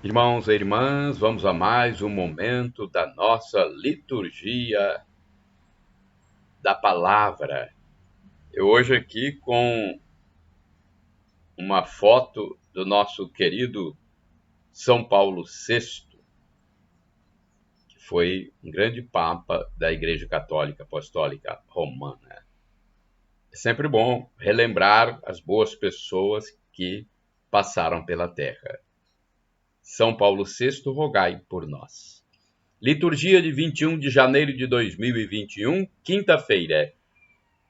Irmãos e irmãs, vamos a mais um momento da nossa liturgia da palavra. Eu hoje aqui com uma foto do nosso querido São Paulo VI, que foi um grande papa da Igreja Católica Apostólica Romana. É sempre bom relembrar as boas pessoas que passaram pela terra. São Paulo VI, rogai por nós. Liturgia de 21 de janeiro de 2021, quinta-feira,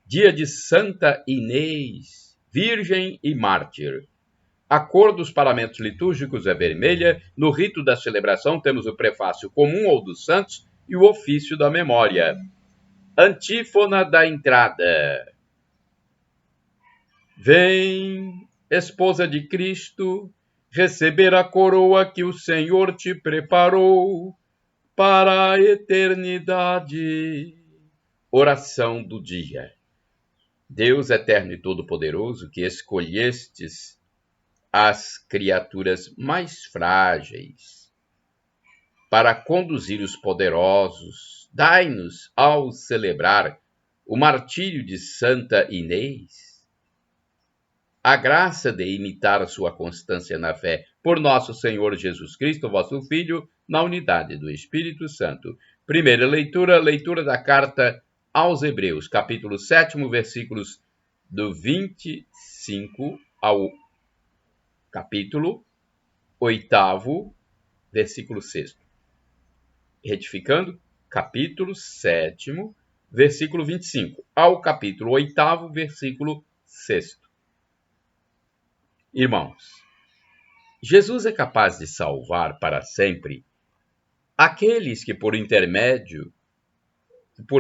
dia de Santa Inês, Virgem e Mártir. A cor dos paramentos litúrgicos é vermelha. No rito da celebração temos o prefácio comum ou dos santos e o ofício da memória. Antífona da entrada. Vem, esposa de Cristo, receber a coroa que o Senhor te preparou para a eternidade. Oração do dia. Deus eterno e todo-poderoso, que escolhestes as criaturas mais frágeis para conduzir os poderosos, dai-nos, ao celebrar o martírio de Santa Inês, a graça de imitar a sua constância na fé por nosso Senhor Jesus Cristo, vosso Filho, na unidade do Espírito Santo. Primeira leitura da carta aos Hebreus, capítulo 7, versículos do 25 ao capítulo 8, versículo 6. Retificando, capítulo 7, versículo 25, ao capítulo 8, versículo 6. Irmãos, Jesus é capaz de salvar para sempre aqueles que por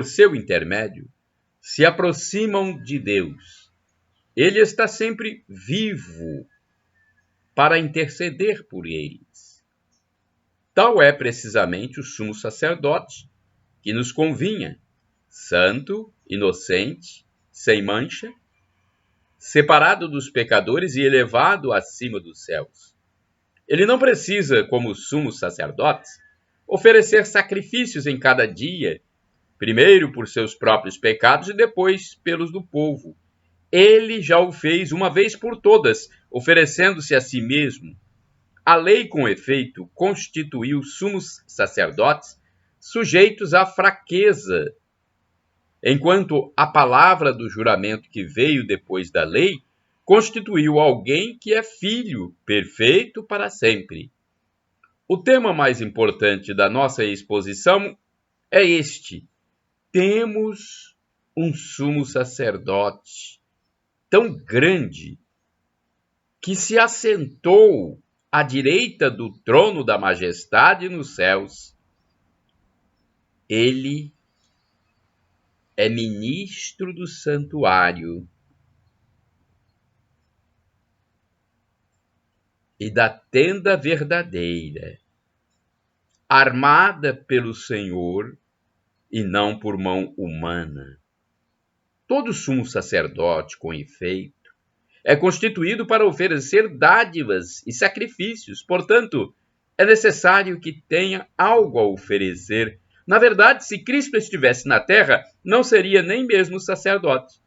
seu intermédio, se aproximam de Deus. Ele está sempre vivo para interceder por eles. Tal é precisamente o sumo sacerdote que nos convinha, santo, inocente, sem mancha, separado dos pecadores e elevado acima dos céus. Ele não precisa, como os sumos sacerdotes, oferecer sacrifícios em cada dia, primeiro por seus próprios pecados e depois pelos do povo. Ele já o fez uma vez por todas, oferecendo-se a si mesmo. A lei, com efeito, constituiu sumos sacerdotes sujeitos à fraqueza, enquanto a palavra do juramento que veio depois da lei constituiu alguém que é filho perfeito para sempre. O tema mais importante da nossa exposição é este: temos um sumo sacerdote tão grande que se assentou à direita do trono da majestade nos céus. Ele é ministro do santuário e da tenda verdadeira, armada pelo Senhor e não por mão humana. Todo sumo sacerdote, com efeito, é constituído para oferecer dádivas e sacrifícios. Portanto, é necessário que tenha algo a oferecer. Na verdade, se Cristo estivesse na terra, não seria nem mesmo sacerdote,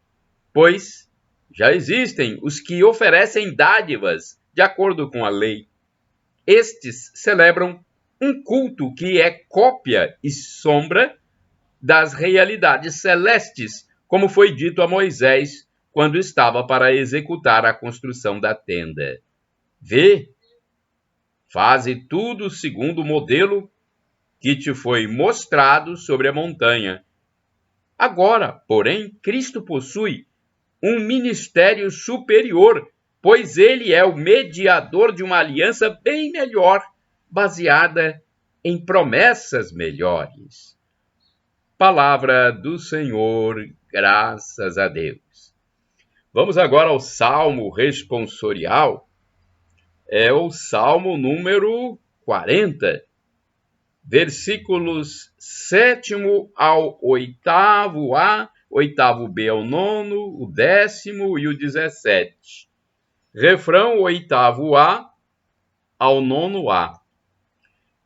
pois já existem os que oferecem dádivas de acordo com a lei. Estes celebram um culto que é cópia e sombra das realidades celestes, como foi dito a Moisés quando estava para executar a construção da tenda. Vê, faze tudo segundo o modelo que te foi mostrado sobre a montanha. Agora, porém, Cristo possui um ministério superior, pois ele é o mediador de uma aliança bem melhor, baseada em promessas melhores. Palavra do Senhor, graças a Deus. Vamos agora ao Salmo responsorial, é o Salmo número 40, versículos 7 ao 8a, 8b ao 9, o 10º e o 17. Refrão 8a ao 9a.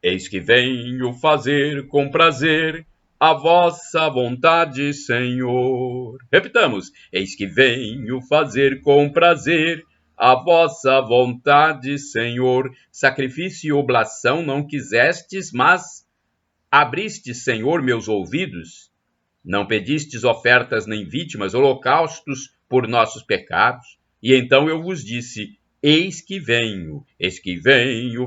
Eis que venho fazer com prazer a vossa vontade, Senhor. Repitamos: eis que venho fazer com prazer a vossa vontade, Senhor. Sacrifício e oblação não quisestes, mas abristes, Senhor, meus ouvidos. Não pedistes ofertas nem vítimas, holocaustos por nossos pecados. E então eu vos disse: eis que venho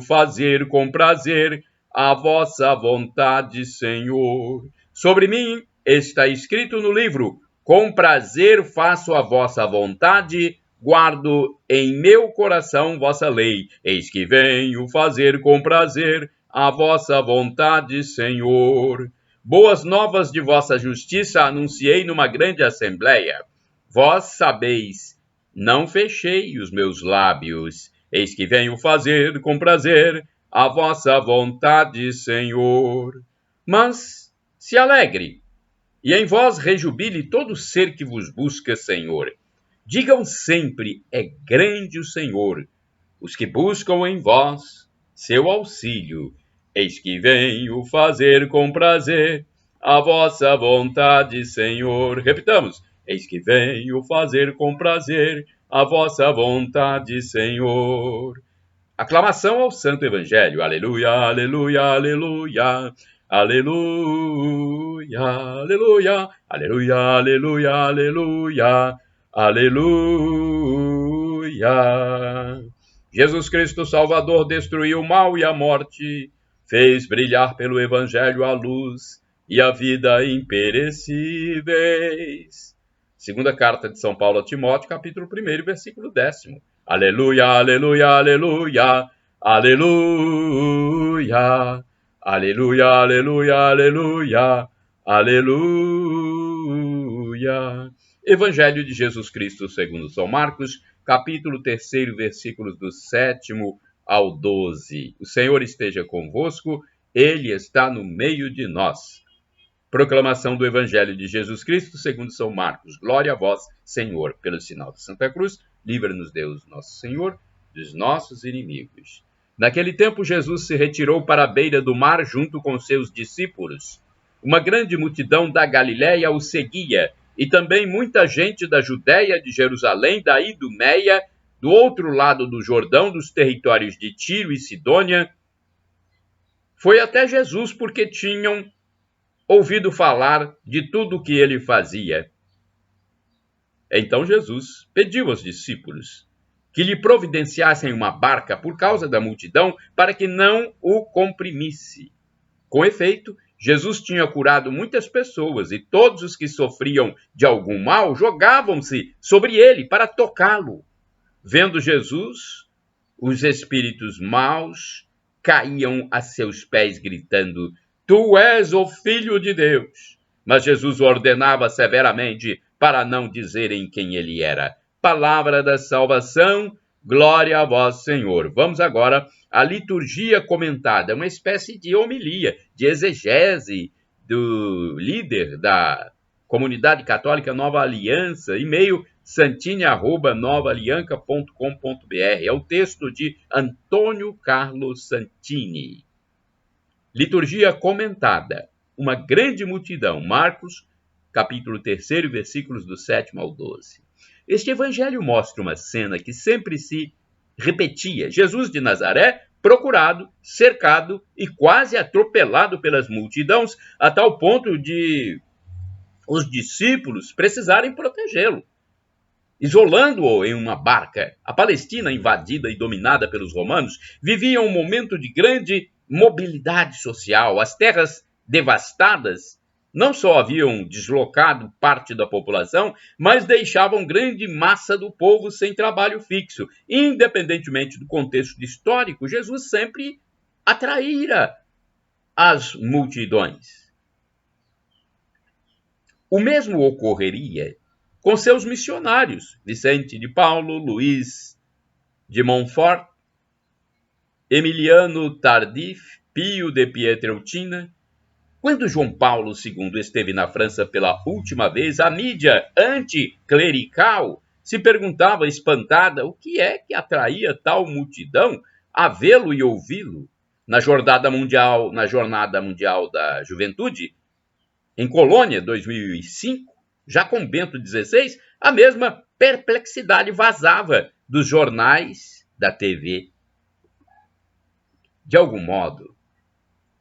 fazer com prazer a vossa vontade, Senhor. Sobre mim está escrito no livro: com prazer faço a vossa vontade, guardo em meu coração vossa lei. Eis que venho fazer com prazer a vossa vontade, Senhor. Boas novas de vossa justiça anunciei numa grande assembleia. Vós sabeis, não fechei os meus lábios. Eis que venho fazer com prazer a vossa vontade, Senhor. Mas se alegre, e em vós rejubile todo ser que vos busca, Senhor. Digam sempre: é grande o Senhor. Os que buscam em vós seu auxílio. Eis que venho fazer com prazer a vossa vontade, Senhor. Repitamos: eis que venho fazer com prazer a vossa vontade, Senhor. Aclamação ao Santo Evangelho. Aleluia, aleluia, aleluia. Aleluia, aleluia, aleluia, aleluia, aleluia, aleluia. Jesus Cristo Salvador destruiu o mal e a morte, fez brilhar pelo Evangelho a luz e a vida imperecíveis. Segunda carta de São Paulo a Timóteo, capítulo 1, versículo 10. Aleluia, aleluia, aleluia, aleluia, aleluia, aleluia, aleluia, aleluia. Evangelho de Jesus Cristo segundo São Marcos, capítulo 3, versículos do 7 ao 12. O Senhor esteja convosco, Ele está no meio de nós. Proclamação do Evangelho de Jesus Cristo segundo São Marcos. Glória a vós, Senhor. Pelo sinal de Santa Cruz, livra-nos Deus, nosso Senhor, dos nossos inimigos. Naquele tempo, Jesus se retirou para a beira do mar junto com seus discípulos. Uma grande multidão da Galiléia o seguia, e também muita gente da Judéia, de Jerusalém, da Idumeia, do outro lado do Jordão, dos territórios de Tiro e Sidônia. Foi até Jesus porque tinham ouvido falar de tudo o que ele fazia. Então Jesus pediu aos discípulos que lhe providenciassem uma barca por causa da multidão, para que não o comprimisse. Com efeito, Jesus tinha curado muitas pessoas, e todos os que sofriam de algum mal jogavam-se sobre ele para tocá-lo. Vendo Jesus, os espíritos maus caíam a seus pés, gritando: Tu és o Filho de Deus. Mas Jesus ordenava severamente para não dizerem quem ele era. Palavra da salvação, glória a vós, Senhor. Vamos agora à liturgia comentada, uma espécie de homilia, de exegese do líder da Comunidade Católica Nova Aliança, e-mail santini@novaalianca.com.br. É o texto de Antônio Carlos Santini. Liturgia comentada. Uma grande multidão. Marcos, capítulo 3, versículos do 7 ao 12. Este evangelho mostra uma cena que sempre se repetia. Jesus de Nazaré, procurado, cercado e quase atropelado pelas multidões, a tal ponto de os discípulos precisarem protegê-lo, isolando-o em uma barca. A Palestina, invadida e dominada pelos romanos, vivia um momento de grande mobilidade social. As terras devastadas não só haviam deslocado parte da população, mas deixavam grande massa do povo sem trabalho fixo. Independentemente do contexto histórico, Jesus sempre atraíra as multidões. O mesmo ocorreria com seus missionários, Vicente de Paulo, Luís de Montfort, Emiliano Tardif, Pio de Pietrelcina. Quando João Paulo II esteve na França pela última vez, a mídia anticlerical se perguntava espantada o que é que atraía tal multidão a vê-lo e ouvi-lo. na Jornada Mundial da Juventude, em Colônia, 2005, já com Bento XVI, a mesma perplexidade vazava dos jornais, da TV. De algum modo,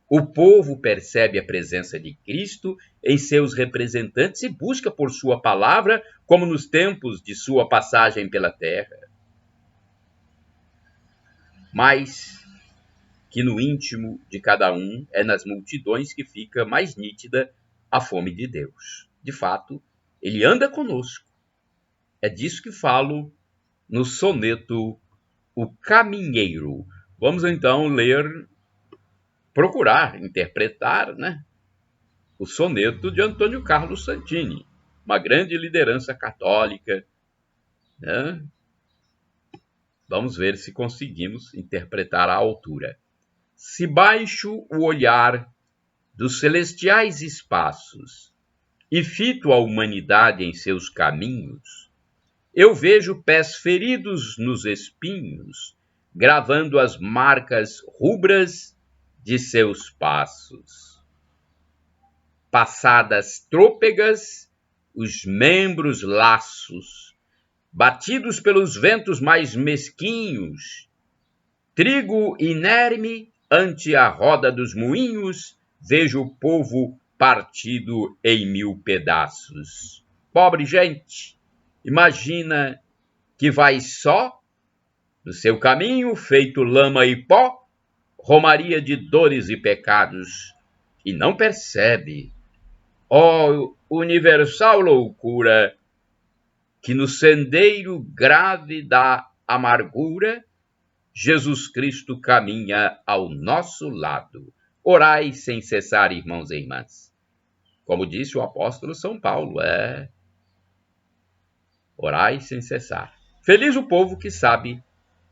o povo percebe a presença de Cristo em seus representantes e busca por sua palavra, como nos tempos de sua passagem pela terra. Mas que no íntimo de cada um é nas multidões que fica mais nítida a fome de Deus. De fato, ele anda conosco. É disso que falo no soneto O Caminheiro. Vamos então procurar interpretar, o soneto de Antônio Carlos Santini, uma grande liderança católica. Vamos ver se conseguimos interpretar à altura. Se baixo o olhar dos celestiais espaços e fito a humanidade em seus caminhos, eu vejo pés feridos nos espinhos, gravando as marcas rubras de seus passos. Passadas trôpegas, os membros laços, batidos pelos ventos mais mesquinhos, trigo inerme ante a roda dos moinhos, vejo o povo partido em 1000 pedaços. Pobre gente, imagina que vai só, no seu caminho, feito lama e pó, romaria de dores e pecados, e não percebe, ó universal loucura, que no sendeiro grave da amargura, Jesus Cristo caminha ao nosso lado. Orai sem cessar, irmãos e irmãs. Como disse o apóstolo São Paulo, orai sem cessar. Feliz o povo que sabe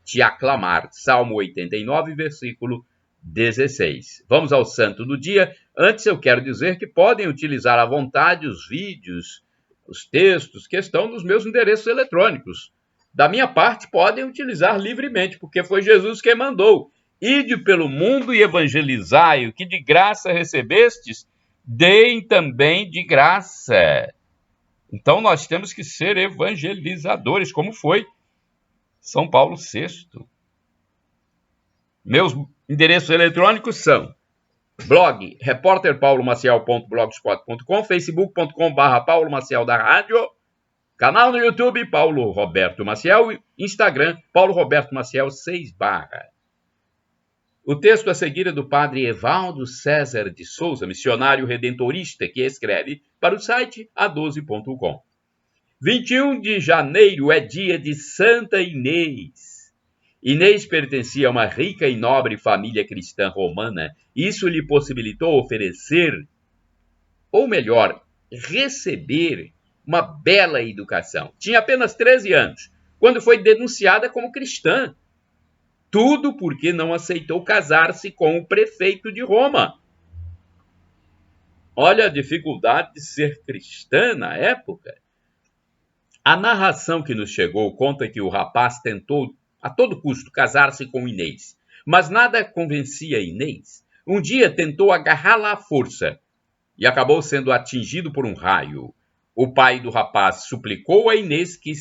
te aclamar. Salmo 89, versículo 16. Vamos ao santo do dia. Antes eu quero dizer que podem utilizar à vontade os vídeos, os textos que estão nos meus endereços eletrônicos. Da minha parte, podem utilizar livremente, porque foi Jesus quem mandou. Ide pelo mundo e evangelizai, o que de graça recebestes, deem também de graça. Então nós temos que ser evangelizadores, como foi São Paulo VI. Meus endereços eletrônicos são blog repórterpaulomaciel.blogspot.com, facebook.com/Paulo Maciel da Rádio, canal no YouTube Paulo Roberto Maciel, Instagram Paulo Roberto Maciel 6/. O texto a seguir é do padre Evaldo César de Souza, missionário redentorista, que escreve para o site a12.com. 21 de janeiro é dia de Santa Inês. Inês pertencia a uma rica e nobre família cristã romana. Isso lhe possibilitou oferecer, ou melhor, receber uma bela educação. Tinha apenas 13 anos, quando foi denunciada como cristã. Tudo porque não aceitou casar-se com o prefeito de Roma. Olha a dificuldade de ser cristã na época. A narração que nos chegou conta que o rapaz tentou a todo custo casar-se com Inês, mas nada convencia Inês. Um dia tentou agarrá-la à força e acabou sendo atingido por um raio. O pai do rapaz suplicou a Inês que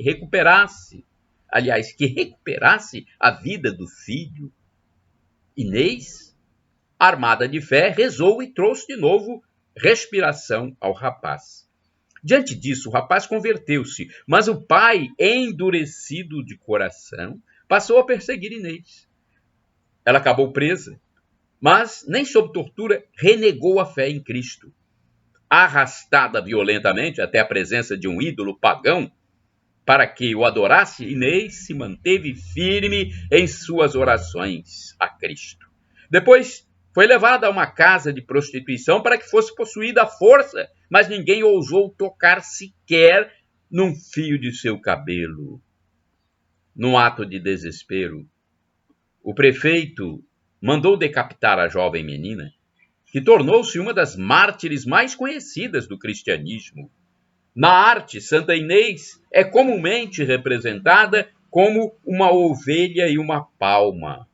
recuperasse a vida do filho. Inês, armada de fé, rezou e trouxe de novo respiração ao rapaz. Diante disso, o rapaz converteu-se, mas o pai, endurecido de coração, passou a perseguir Inês. Ela acabou presa, mas, nem sob tortura, renegou a fé em Cristo. Arrastada violentamente até a presença de um ídolo pagão, para que o adorasse, Inês se manteve firme em suas orações a Cristo. Depois foi levada a uma casa de prostituição para que fosse possuída à força, mas ninguém ousou tocar sequer num fio de seu cabelo. Num ato de desespero, o prefeito mandou decapitar a jovem menina, que tornou-se uma das mártires mais conhecidas do cristianismo. Na arte, Santa Inês é comumente representada como uma ovelha e uma palma.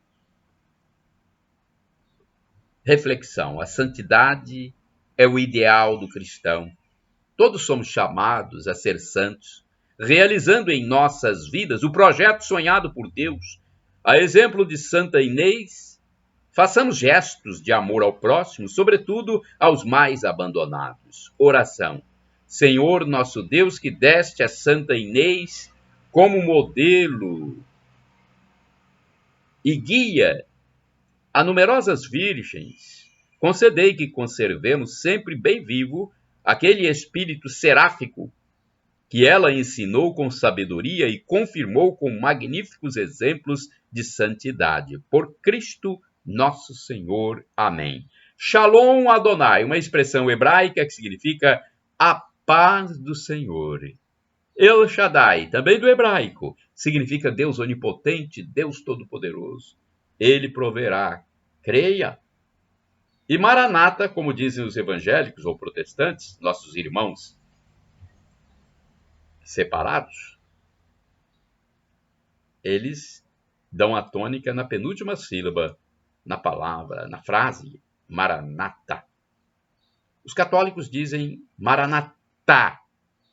Reflexão: a santidade é o ideal do cristão. Todos somos chamados a ser santos, realizando em nossas vidas o projeto sonhado por Deus. A exemplo de Santa Inês, façamos gestos de amor ao próximo, sobretudo aos mais abandonados. Oração: Senhor nosso Deus, que deste a Santa Inês como modelo e guia a numerosas virgens, concedei que conservemos sempre bem vivo aquele espírito seráfico que ela ensinou com sabedoria e confirmou com magníficos exemplos de santidade. Por Cristo nosso Senhor. Amém. Shalom Adonai, uma expressão hebraica que significa a paz do Senhor. El Shaddai, também do hebraico, significa Deus onipotente, Deus todo-poderoso. Ele proverá. Creia. E Maranata, como dizem os evangélicos ou protestantes, nossos irmãos separados, eles dão a tônica na penúltima sílaba, na palavra, na frase, Maranata. Os católicos dizem Maranatá,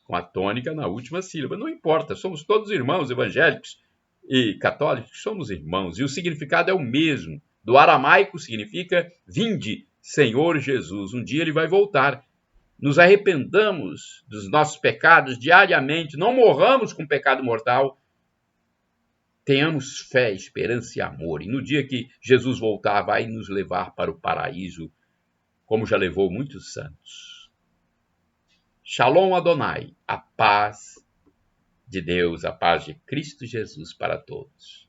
com a tônica na última sílaba. Não importa, somos todos irmãos evangélicos e católicos, somos irmãos, e o significado é o mesmo. Do aramaico significa vinde, Senhor Jesus. Um dia ele vai voltar. Nos arrependamos dos nossos pecados diariamente, não morramos com pecado mortal. Tenhamos fé, esperança e amor. E no dia que Jesus voltar, vai nos levar para o paraíso, como já levou muitos santos. Shalom Adonai, a paz de Deus, a paz de Cristo Jesus para todos.